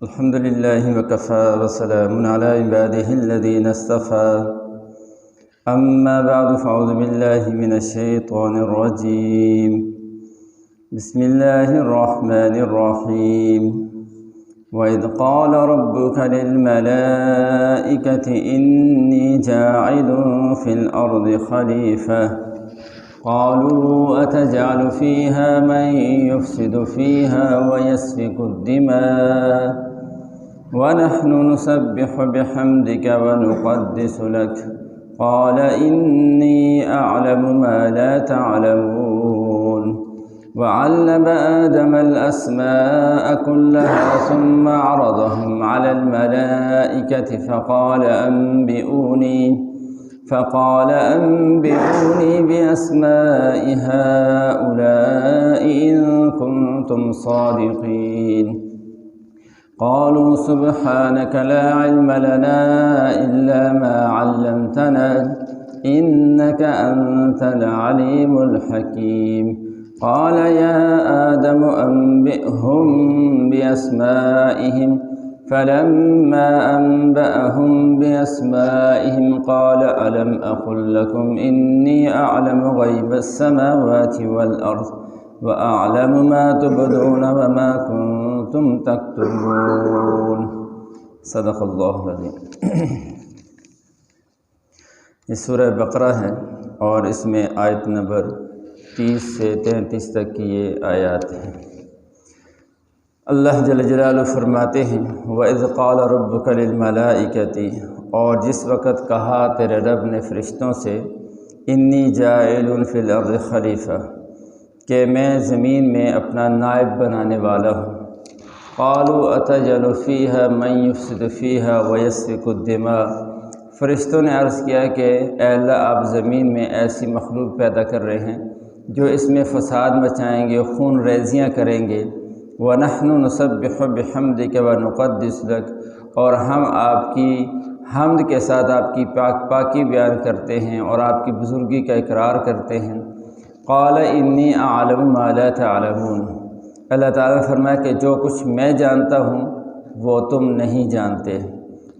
الحمد لله وكفى وسلام على عباده الذين اصطفى أما بعد فأعوذ بالله من الشيطان الرجيم بسم الله الرحمن الرحيم وإذ قال ربك للملائكة إني جاعل في الأرض خليفة قالوا أتجعل فيها من يفسد فيها ويسفك الدماء ونحن نسبح بحمدك ونقدس لك قال إني أعلم ما لا تعلمون وعلم آدم الأسماء كلها ثم عرضهم على الملائكة فقال أنبئوني بأسماء هؤلاء إن كنتم صادقين قالوا سبحانك لا علم لنا إلا ما علمتنا إنك أنت العليم الحكيم قال يا آدم أنبئهم بأسمائهم فلما أنبأهم بأسمائهم قال ألم أقل لكم إني أعلم غيب السماوات والأرض وأعلم ما تبدون وما كنتم تكتمون صدق اللہ العظیم۔ یہ سورہ بقرہ ہے اور اس میں آیت نمبر 30 سے 33 تک کی یہ آیات ہیں۔ اللہ جل جلالہ فرماتے ہیں وَإِذْ قَالَ رَبُّكَ لِلْمَلَائِكَةِ، اور جس وقت کہا تیرے رب نے فرشتوں سے اِنِّی جَاعِلٌ فِي الْأَرْضِ خلیفہ، کہ میں زمین میں اپنا نائب بنانے والا ہوں۔ قَالُوا أَتَجْعَلُ فِيهَا مَن يُفْسِدُ فِيهَا وَيَسْفِكُ الدِّمَاءَ، فرشتوں نے عرض کیا کہ اے اللہ آپ زمین میں ایسی مخلوق پیدا کر رہے ہیں جو اس میں فساد مچائیں گے، خون ریزیاں کریں گے۔ وَنَحْنُ نُسَبِّحُ بِحَمْدِكَ وَنُقَدِّسُ لَكَ، اور ہم آپ کی حمد کے ساتھ آپ کی پاکی بیان کرتے ہیں اور آپ کی بزرگی کا اقرار کرتے ہیں۔ قَالَ إِنِّي أَعْلَمُ مَا لَا تَعْلَمُونَ، اللہ تعالیٰ نے فرمایا کہ جو کچھ میں جانتا ہوں وہ تم نہیں جانتے۔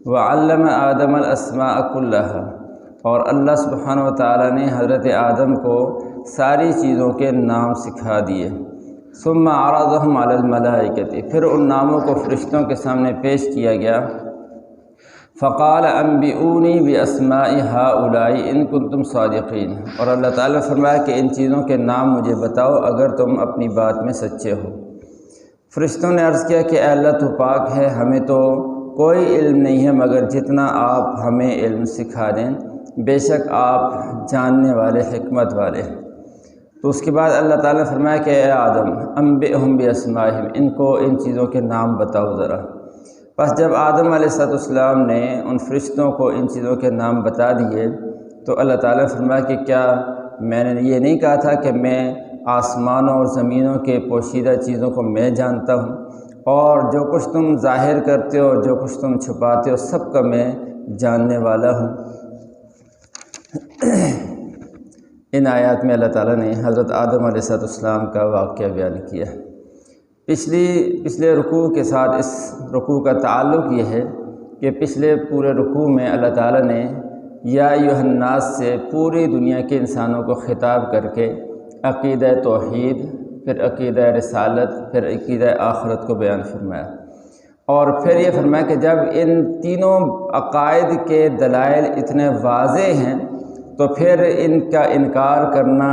وَعَلَّمَ آدَمَ الْأَسْمَاءَ كُلَّهَا، اور اللہ سبحانہ وتعالیٰ نے حضرت آدم کو ساری چیزوں کے نام سکھا دیے۔ ثم عرضهم على الملائکۃ، پھر ان ناموں کو فرشتوں کے سامنے پیش کیا گیا۔ فقال انبئونی باسماء هؤلاء ان کنتم صادقین، اور اللہ تعالیٰ نے فرمایا کہ ان چیزوں کے نام مجھے بتاؤ اگر تم اپنی بات میں سچے ہو۔ فرشتوں نے عرض کیا کہ اے اللہ تو پاک ہے، ہمیں تو کوئی علم نہیں ہے مگر جتنا آپ ہمیں علم سکھا دیں، بے شک آپ جاننے والے حکمت والے ہیں۔ تو اس کے بعد اللہ تعالیٰ نے فرمایا کہ اے آدم انبئہم باسمائہم، ان کو ان چیزوں کے نام بتاؤ ذرا۔ پس جب آدم علیہ السلام نے ان فرشتوں کو ان چیزوں کے نام بتا دیے تو اللہ تعالیٰ نے فرمایا کہ کیا میں نے یہ نہیں کہا تھا کہ میں آسمانوں اور زمینوں کے پوشیدہ چیزوں کو میں جانتا ہوں، اور جو کچھ تم ظاہر کرتے ہو جو کچھ تم چھپاتے ہو سب کا میں جاننے والا ہوں۔ ان آیات میں اللہ تعالیٰ نے حضرت آدم علیہ السلام کا واقعہ بیان کیا ہے۔ پچھلے رکوع کے ساتھ اس رکوع کا تعلق یہ ہے کہ پچھلے پورے رکوع میں اللہ تعالیٰ نے یا ایھا الناس سے پوری دنیا کے انسانوں کو خطاب کر کے عقیدہ توحید، پھر عقیدہ رسالت، پھر عقیدہ آخرت کو بیان فرمایا، اور پھر یہ فرمایا کہ جب ان تینوں عقائد کے دلائل اتنے واضح ہیں تو پھر ان کا انکار کرنا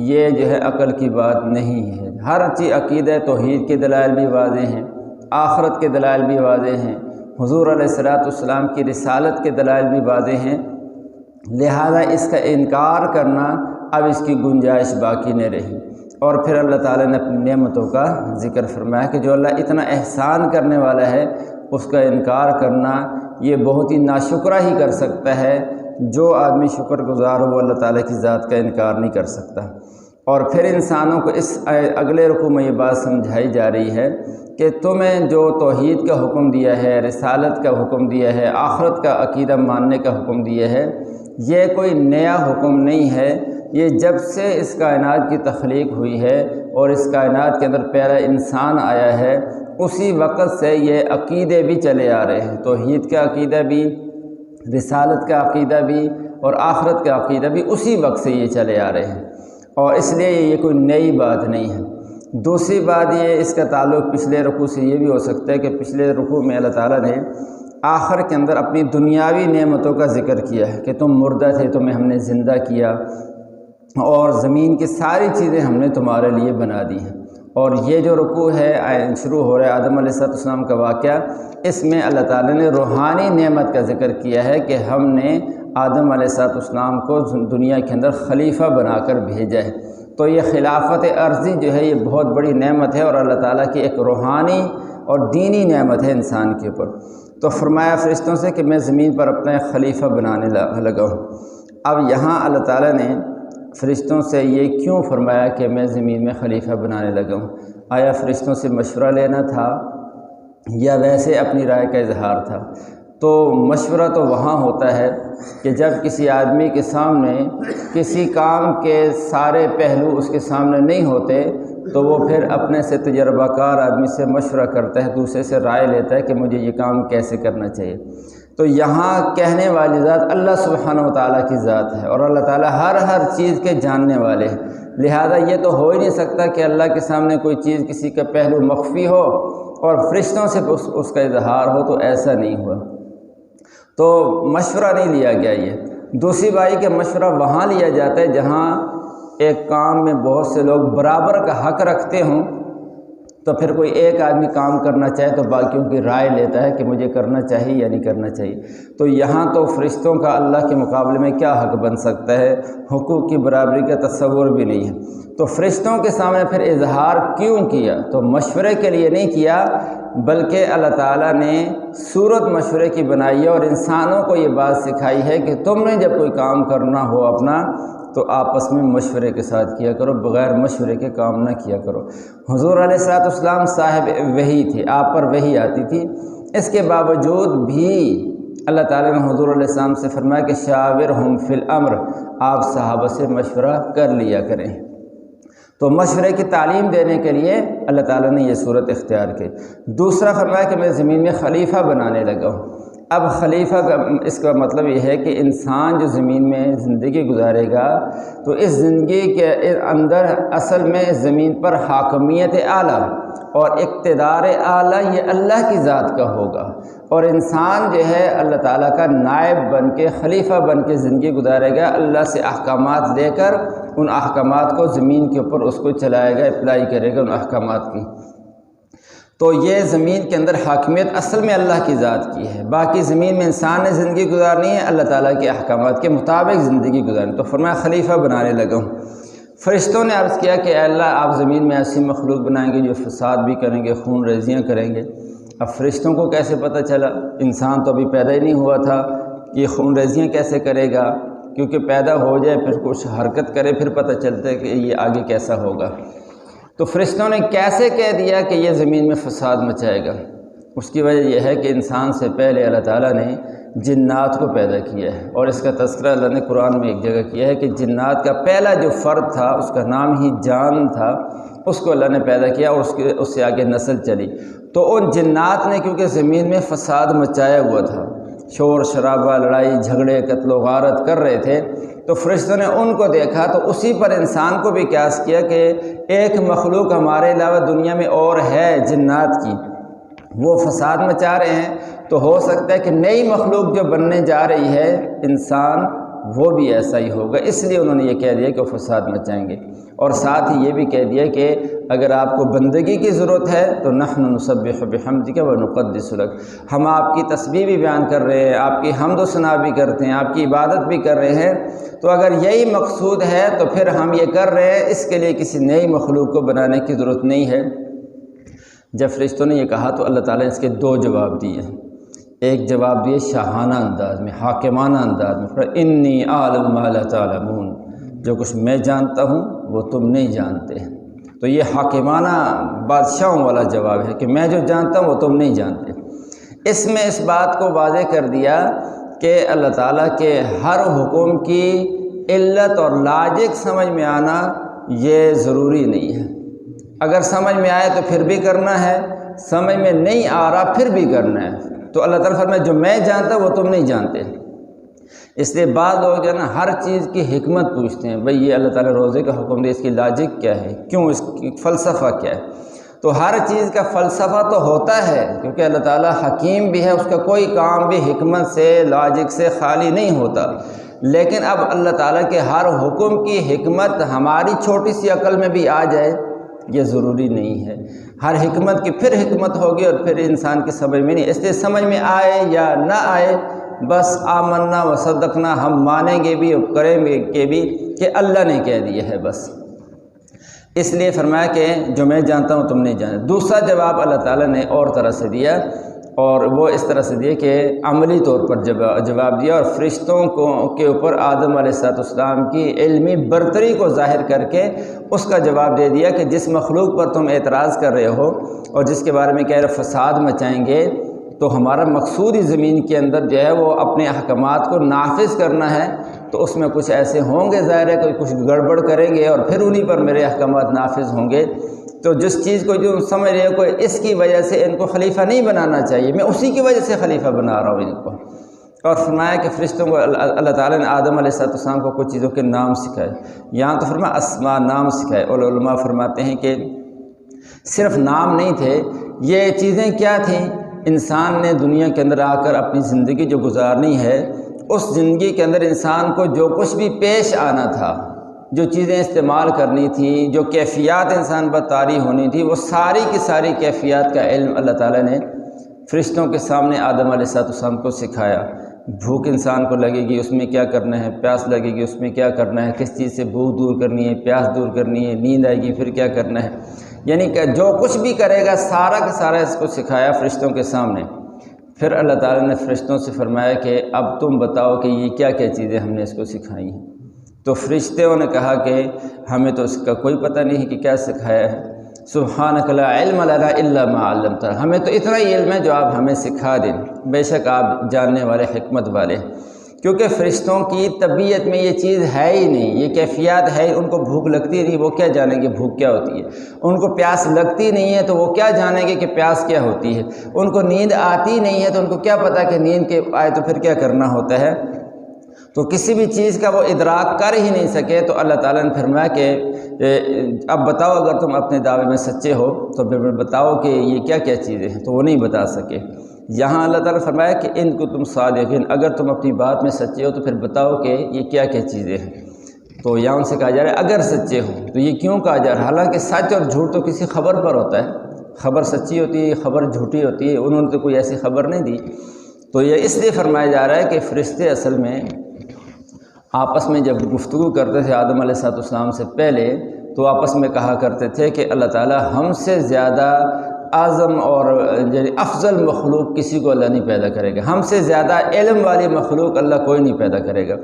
یہ جو ہے عقل کی بات نہیں ہے۔ ہر چیز عقیدہ توحید کے دلائل بھی واضح ہیں، آخرت کے دلائل بھی واضح ہیں، حضور علیہ السلام کی رسالت کے دلائل بھی واضح ہیں، لہذا اس کا انکار کرنا اب اس کی گنجائش باقی نہیں رہی۔ اور پھر اللہ تعالیٰ نے اپنی نعمتوں کا ذکر فرمایا کہ جو اللہ اتنا احسان کرنے والا ہے اس کا انکار کرنا یہ بہت ہی ناشکرہ ہی کر سکتا ہے۔ جو آدمی شکر گزار ہو وہ اللہ تعالیٰ کی ذات کا انکار نہیں کر سکتا۔ اور پھر انسانوں کو اس اگلے رکوع میں یہ بات سمجھائی جا رہی ہے کہ تمہیں جو توحید کا حکم دیا ہے، رسالت کا حکم دیا ہے، آخرت کا عقیدہ ماننے کا حکم دیا ہے، یہ کوئی نیا حکم نہیں ہے، یہ جب سے اس کائنات کی تخلیق ہوئی ہے اور اس کائنات کے اندر پہلا انسان آیا ہے اسی وقت سے یہ عقیدے بھی چلے آ رہے ہیں، توحید کا عقیدہ بھی، رسالت کا عقیدہ بھی اور آخرت کا عقیدہ بھی اسی وقت سے یہ چلے آ رہے ہیں، اور اس لیے یہ کوئی نئی بات نہیں ہے۔ دوسری بات یہ، اس کا تعلق پچھلے رکوع سے یہ بھی ہو سکتا ہے کہ پچھلے رکوع میں اللہ تعالیٰ نے آخر کے اندر اپنی دنیاوی نعمتوں کا ذکر کیا ہے کہ تم مردہ تھے، تمہیں ہم نے زندہ کیا، اور زمین کی ساری چیزیں ہم نے تمہارے لیے بنا دی ہیں۔ اور یہ جو رکوع ہے شروع ہو رہا ہے آدم علیہ السلام کا واقعہ، اس میں اللہ تعالیٰ نے روحانی نعمت کا ذکر کیا ہے کہ ہم نے آدم علیہ السلام کو دنیا کے اندر خلیفہ بنا کر بھیجا ہے۔ تو یہ خلافت عرضی جو ہے یہ بہت بڑی نعمت ہے، اور اللہ تعالیٰ کی ایک روحانی اور دینی نعمت ہے انسان کے اوپر۔ تو فرمایا فرشتوں سے کہ میں زمین پر اپنا ایک خلیفہ بنانے لگا ہوں۔ اب یہاں اللہ تعالیٰ نے فرشتوں سے یہ کیوں فرمایا کہ میں زمین میں خلیفہ بنانے لگا ہوں؟ آیا فرشتوں سے مشورہ لینا تھا یا ویسے اپنی رائے کا اظہار تھا؟ تو مشورہ تو وہاں ہوتا ہے کہ جب کسی آدمی کے سامنے کسی کام کے سارے پہلو اس کے سامنے نہیں ہوتے تو وہ پھر اپنے سے تجربہ کار آدمی سے مشورہ کرتا ہے، دوسرے سے رائے لیتا ہے کہ مجھے یہ کام کیسے کرنا چاہیے۔ تو یہاں کہنے والی ذات اللہ سبحانہ و تعالیٰ کی ذات ہے، اور اللہ تعالیٰ ہر چیز کے جاننے والے ہیں، لہذا یہ تو ہو ہی نہیں سکتا کہ اللہ کے سامنے کوئی چیز کسی کا پہلو مخفی ہو اور فرشتوں سے اس کا اظہار ہو، تو ایسا نہیں ہوا۔ تو مشورہ نہیں لیا گیا۔ یہ دوسری بات کہ مشورہ وہاں لیا جاتا ہے جہاں ایک کام میں بہت سے لوگ برابر کا حق رکھتے ہوں، تو پھر کوئی ایک آدمی کام کرنا چاہے تو باقیوں کی رائے لیتا ہے کہ مجھے کرنا چاہیے یا نہیں کرنا چاہیے۔ تو یہاں تو فرشتوں کا اللہ کے مقابلے میں کیا حق بن سکتا ہے؟ حقوق کی برابری کا تصور بھی نہیں ہے۔ تو فرشتوں کے سامنے پھر اظہار کیوں کیا؟ تو مشورے کے لیے نہیں کیا، بلکہ اللہ تعالیٰ نے صورت مشورے کی بنائی ہے، اور انسانوں کو یہ بات سکھائی ہے کہ تم نے جب کوئی کام کرنا ہو اپنا تو آپس میں مشورے کے ساتھ کیا کرو، بغیر مشورے کے کام نہ کیا کرو۔ حضور علیہ السلام صاحب وحی تھے، آپ پر وحی آتی تھی، اس کے باوجود بھی اللہ تعالیٰ نے حضور علیہ السلام سے فرمایا کہ شاورہم فی الامر، آپ صحابہ سے مشورہ کر لیا کریں۔ تو مشورے کی تعلیم دینے کے لیے اللہ تعالیٰ نے یہ صورت اختیار کی۔ دوسرا فرمایا کہ میں زمین میں خلیفہ بنانے لگا ہوں۔ اب خلیفہ کا اس کا مطلب یہ ہے کہ انسان جو زمین میں زندگی گزارے گا تو اس زندگی کے اندر اصل میں زمین پر حاکمیت اعلیٰ اور اقتدار اعلیٰ یہ اللہ کی ذات کا ہوگا، اور انسان جو ہے اللہ تعالیٰ کا نائب بن کے، خلیفہ بن کے زندگی گزارے گا، اللہ سے احکامات لے کر ان احکامات کو زمین کے اوپر اس کو چلائے گا، اپلائی کرے گا ان احکامات کی۔ تو یہ زمین کے اندر حاکمیت اصل میں اللہ کی ذات کی ہے، باقی زمین میں انسان نے زندگی گزارنی ہے، اللہ تعالیٰ کے احکامات کے مطابق زندگی گزارنی۔ تو فرمایا خلیفہ بنانے لگا ہوں۔ فرشتوں نے عرض کیا کہ اے اللہ، آپ زمین میں ایسی مخلوق بنائیں گے جو فساد بھی کریں گے، خون ریزیاں کریں گے۔ اب فرشتوں کو کیسے پتہ چلا؟ انسان تو ابھی پیدا ہی نہیں ہوا تھا، یہ خون ریزیاں کیسے کرے گا؟ کیونکہ پیدا ہو جائے پھر کچھ حرکت کرے پھر پتہ چلتا ہے کہ یہ آگے کیسا ہوگا۔ تو فرشتوں نے کیسے کہہ دیا کہ یہ زمین میں فساد مچائے گا؟ اس کی وجہ یہ ہے کہ انسان سے پہلے اللہ تعالیٰ نے جنات کو پیدا کیا ہے، اور اس کا تذکرہ اللہ نے قرآن میں ایک جگہ کیا ہے کہ جنات کا پہلا جو فرد تھا اس کا نام ہی جان تھا، اس کو اللہ نے پیدا کیا اور اس سے آگے نسل چلی۔ تو ان جنات نے کیونکہ زمین میں فساد مچایا ہوا تھا، شور شرابہ، لڑائی جھگڑے، قتل و غارت کر رہے تھے، تو فرشتوں نے ان کو دیکھا تو اسی پر انسان کو بھی قیاس کیا کہ ایک مخلوق ہمارے علاوہ دنیا میں اور ہے جنات کی، وہ فساد مچا رہے ہیں، تو ہو سکتا ہے کہ نئی مخلوق جو بننے جا رہی ہے انسان وہ بھی ایسا ہی ہوگا، اس لیے انہوں نے یہ کہہ دیا کہ وہ فساد مچائیں گے۔ اور ساتھ ہی یہ بھی کہہ دیا کہ اگر آپ کو بندگی کی ضرورت ہے تو نحن نسبح بحمدک ونقدس لک، ہم آپ کی تسبیح بھی بیان کر رہے ہیں، آپ کی حمد و ثنا بھی کرتے ہیں، آپ کی عبادت بھی کر رہے ہیں، تو اگر یہی مقصود ہے تو پھر ہم یہ کر رہے ہیں، اس کے لیے کسی نئی مخلوق کو بنانے کی ضرورت نہیں ہے۔ جب فرشتوں نے یہ کہا تو اللہ تعالیٰ نے اس کے دو جواب دیے۔ ایک جواب دیے شاہانہ انداز میں، حاکمانہ انداز میں، انی اعلم ما لا تعلمون، جو کچھ میں جانتا ہوں وہ تم نہیں جانتے۔ تو یہ حاکمانہ بادشاہوں والا جواب ہے کہ میں جو جانتا ہوں وہ تم نہیں جانتے۔ اس میں اس بات کو واضح کر دیا کہ اللہ تعالیٰ کے ہر حکم کی علت اور لاجک سمجھ میں آنا یہ ضروری نہیں ہے، اگر سمجھ میں آئے تو پھر بھی کرنا ہے، سمجھ میں نہیں آ رہا پھر بھی کرنا ہے، تو اللہ تعالیٰ فرمائے جو میں جانتا وہ تم نہیں جانتے۔ اس لیے بعض لوگ جو ہے نا ہر چیز کی حکمت پوچھتے ہیں، بھئی یہ اللہ تعالیٰ روزے کا حکم دے، اس کی لاجک کیا ہے، کیوں، اس کی فلسفہ کیا ہے؟ تو ہر چیز کا فلسفہ تو ہوتا ہے، کیونکہ اللہ تعالیٰ حکیم بھی ہے، اس کا کوئی کام بھی حکمت سے لاجک سے خالی نہیں ہوتا، لیکن اب اللہ تعالیٰ کے ہر حکم کی حکمت ہماری چھوٹی سی عقل میں بھی آ جائے یہ ضروری نہیں ہے۔ ہر حکمت کی پھر حکمت ہوگی اور پھر انسان کی سمجھ میں نہیں، اس لیے سمجھ میں آئے یا نہ آئے بس آمنا و صدقنا، ہم مانیں گے بھی اور کریں گے بھی کہ اللہ نے کہہ دیا ہے بس۔ اس لیے فرمایا کہ جو میں جانتا ہوں تم نہیں جانتے۔ دوسرا جواب اللہ تعالیٰ نے اور طرح سے دیا، اور وہ اس طرح سے دیا کہ عملی طور پر جواب دیا، اور فرشتوں کے اوپر آدم علیہ السلام کی علمی برتری کو ظاہر کر کے اس کا جواب دے دیا کہ جس مخلوق پر تم اعتراض کر رہے ہو اور جس کے بارے میں کہہ رہے فساد مچائیں گے، تو ہمارا مقصود ہی زمین کے اندر جو ہے وہ اپنے احکامات کو نافذ کرنا ہے، تو اس میں کچھ ایسے ہوں گے، ظاہر ہے کہ کچھ گڑبڑ کریں گے اور پھر انہی پر میرے احکامات نافذ ہوں گے۔ تو جس چیز کو جو سمجھ رہے ہو کہ اس کی وجہ سے ان کو خلیفہ نہیں بنانا چاہیے، میں اسی کی وجہ سے خلیفہ بنا رہا ہوں ان کو۔ اور فرمایا کہ فرشتوں کو اللہ تعالیٰ نے آدم علیہ السلام کو کچھ چیزوں کے نام سکھائے، یہاں تو فرمایا اسماء، نام سکھائے، اور علماء فرماتے ہیں کہ صرف نام نہیں تھے، یہ چیزیں کیا تھیں؟ انسان نے دنیا کے اندر آ کر اپنی زندگی جو گزارنی ہے، اس زندگی کے اندر انسان کو جو کچھ بھی پیش آنا تھا، جو چیزیں استعمال کرنی تھیں، جو کیفیات انسان پر طاری ہونی تھی، وہ ساری کی ساری کیفیات کا علم اللہ تعالیٰ نے فرشتوں کے سامنے آدم علیہ السلام کو سکھایا۔ بھوک انسان کو لگے گی، اس میں کیا کرنا ہے، پیاس لگے گی، اس میں کیا کرنا ہے، کس چیز سے بھوک دور کرنی ہے، پیاس دور کرنی ہے، نیند آئے گی پھر کیا کرنا ہے، یعنی کہ جو کچھ بھی کرے گا سارا کا سارا اس کو سکھایا فرشتوں کے سامنے۔ پھر اللہ تعالیٰ نے فرشتوں سے فرمایا کہ اب تم بتاؤ کہ یہ کیا کیا چیزیں ہم نے اس کو سکھائی ہیں۔ تو فرشتوں نے کہا کہ ہمیں تو اس کا کوئی پتہ نہیں کہ کیا سکھایا ہے، سبحانک لا علم لنا الا ما علمتنا، ہمیں تو اتنا ہی علم ہے جو آپ ہمیں سکھا دیں، بے شک آپ جاننے والے، حکمت والے، کیونکہ فرشتوں کی طبیعت میں یہ چیز ہے ہی نہیں، یہ کیفیات ہے، ان کو بھوک لگتی نہیں، وہ کیا جانیں گے بھوک کیا ہوتی ہے، ان کو پیاس لگتی نہیں ہے تو وہ کیا جانیں گے کہ پیاس کیا ہوتی ہے، ان کو نیند آتی نہیں ہے تو ان کو کیا پتہ کہ نیند کے آئے تو پھر کیا کرنا ہوتا ہے، تو کسی بھی چیز کا وہ ادراک کر ہی نہیں سکے۔ تو اللہ تعالیٰ نے فرمایا کہ اب بتاؤ اگر تم اپنے دعوے میں سچے ہو تو پھر بتاؤ کہ یہ کیا کیا چیزیں ہیں، تو وہ نہیں بتا سکے۔ یہاں اللہ تعالیٰ نے فرمایا کہ ان کو تم صادقین، اگر تم اپنی بات میں سچے ہو تو پھر بتاؤ کہ یہ کیا کیا چیزیں ہیں۔ تو یہاں ان سے کہا جا رہا ہے اگر سچے ہو، تو یہ کیوں کہا جا رہا ہے؟ حالانکہ سچ اور جھوٹ تو کسی خبر پر ہوتا ہے، خبر سچی ہوتی ہے، خبر جھوٹی ہوتی ہے، انہوں نے تو کوئی ایسی خبر نہیں دی۔ تو یہ اس لیے فرمایا جا رہا ہے کہ فرشتے اصل میں آپس میں جب گفتگو کرتے تھے آدم علیہ السلام سے پہلے، تو آپس میں کہا کرتے تھے کہ اللہ تعالیٰ ہم سے زیادہ اعظم اور افضل مخلوق کسی کو اللہ نہیں پیدا کرے گا، ہم سے زیادہ علم والی مخلوق اللہ کوئی نہیں پیدا کرے گا۔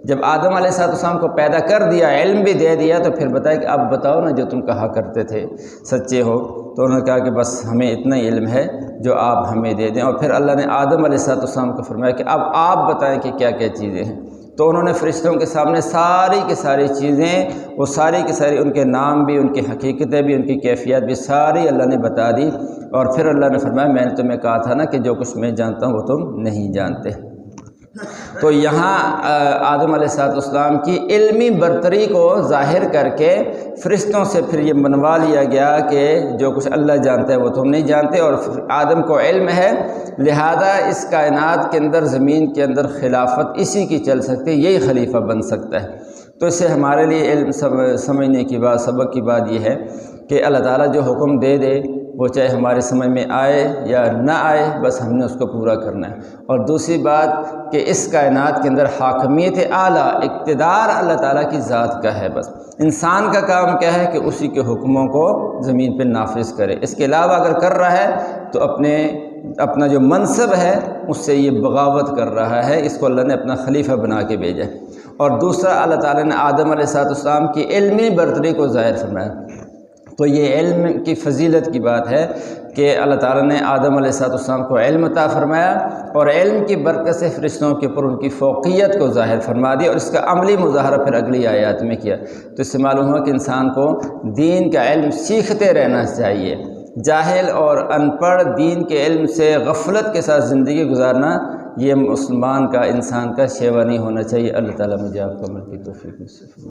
جب آدم علیہ السلام کو پیدا کر دیا، علم بھی دے دیا، تو پھر بتایا کہ اب بتاؤ نا جو تم کہا کرتے تھے سچے ہو، تو انہوں نے کہا کہ بس ہمیں اتنا ہی علم ہے جو آپ ہمیں دے دیں۔ اور پھر اللہ نے آدم علیہ السلام کو فرمایا کہ اب آپ بتائیں کہ کیا کیا چیزیں ہیں۔ تو انہوں نے فرشتوں کے سامنے ساری کی ساری چیزیں، وہ ساری کی ساری ان کے نام بھی، ان کی حقیقتیں بھی، ان کی کیفیت بھی ساری اللہ نے بتا دی۔ اور پھر اللہ نے فرمایا میں نے تمہیں کہا تھا نا کہ جو کچھ میں جانتا ہوں وہ تم نہیں جانتے۔ تو یہاں آدم علیہ السلام کی علمی برتری کو ظاہر کر کے فرشتوں سے پھر یہ منوا لیا گیا کہ جو کچھ اللہ جانتا ہے وہ تم نہیں جانتے، اور آدم کو علم ہے، لہذا اس کائنات کے اندر، زمین کے اندر خلافت اسی کی چل سکتی ہے، یہی خلیفہ بن سکتا ہے۔ تو اس سے ہمارے لیے علم سمجھنے کی بات، سبق کی بات یہ ہے کہ اللہ تعالیٰ جو حکم دے دے وہ چاہے ہمارے سمجھ میں آئے یا نہ آئے، بس ہم نے اس کو پورا کرنا ہے۔ اور دوسری بات کہ اس کائنات کے اندر حاکمیت اعلیٰ، اقتدار اللہ تعالیٰ کی ذات کا ہے، بس انسان کا کام کیا ہے کہ اسی کے حکموں کو زمین پہ نافذ کرے۔ اس کے علاوہ اگر کر رہا ہے تو اپنا جو منصب ہے اس سے یہ بغاوت کر رہا ہے، اس کو اللہ نے اپنا خلیفہ بنا کے بھیجا ہے۔ اور دوسرا اللہ تعالیٰ نے آدم علیہ السلام کی علمی برتری کو ظاہر فرمایا۔ تو یہ علم کی فضیلت کی بات ہے کہ اللہ تعالیٰ نے آدم علیہ السلام کو علم عطا فرمایا، اور علم کی برکت سے فرشتوں کے اوپر ان کی فوقیت کو ظاہر فرما دیا، اور اس کا عملی مظاہرہ پھر اگلی آیات میں کیا۔ تو اس سے معلوم ہوا کہ انسان کو دین کا علم سیکھتے رہنا چاہیے، جاہل اور ان پڑھ دین کے علم سے غفلت کے ساتھ زندگی گزارنا یہ مسلمان کا، انسان کا شیوا نہیں ہونا چاہیے۔ اللہ تعالیٰ مجھے آپ کو عمل کی توفیق نصیب فرمائے۔